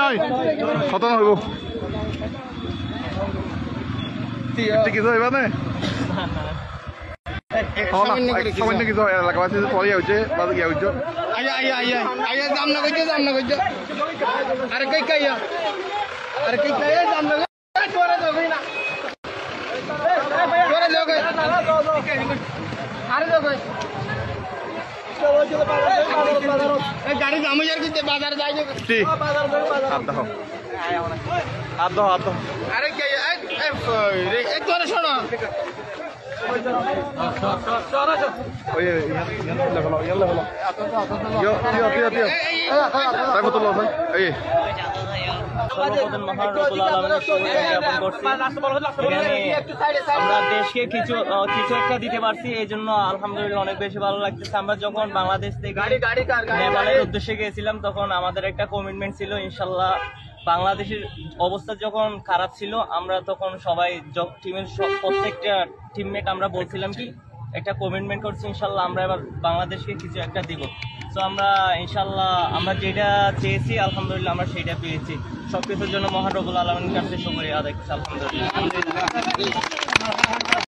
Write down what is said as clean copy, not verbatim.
নাই খতম হইব কিছু হইবা নে সামান্য কিছু এলাকাবাসী পরে যাচ্ছে বা গিয়া হইছ আইয়া জাম না কইছো আরে কই কাইয়া জাম না তোরে দগই না তোরে দগই আরে দগই গাড়ি জাম যার কি বাজার যাই আরে কে রে এক তোরে শোনো আমরা দেশকে কিছু একটা দিতে পারছি, এই জন্য আলহামদুলিল্লাহ অনেক বেশি ভালো লাগতেছে। আমরা যখন বাংলাদেশ থেকে নেপালের উদ্দেশ্যে গিয়েছিলাম তখন আমাদের একটা কমিটমেন্ট ছিল, ইনশাল্লাহ বাংলাদেশের অবস্থা যখন খারাপ ছিল আমরা তখন সবাই টিমের প্রত্যেকটা টিমমেট আমরা বলছিলাম কি একটা কমিটমেন্ট করছি ইনশাল্লাহ আমরা এবার বাংলাদেশকে কিছু একটা দিব। তো আমরা ইনশাল্লাহ আমরা যেটা চেয়েছি আলহামদুলিল্লাহ আমরা সেইটা পেয়েছি। সবকিছুর জন্য মহান রব্বুল আলামিনের কাছে শুকরিয়া আদায় করছি আলহামদুলিল্লাহ।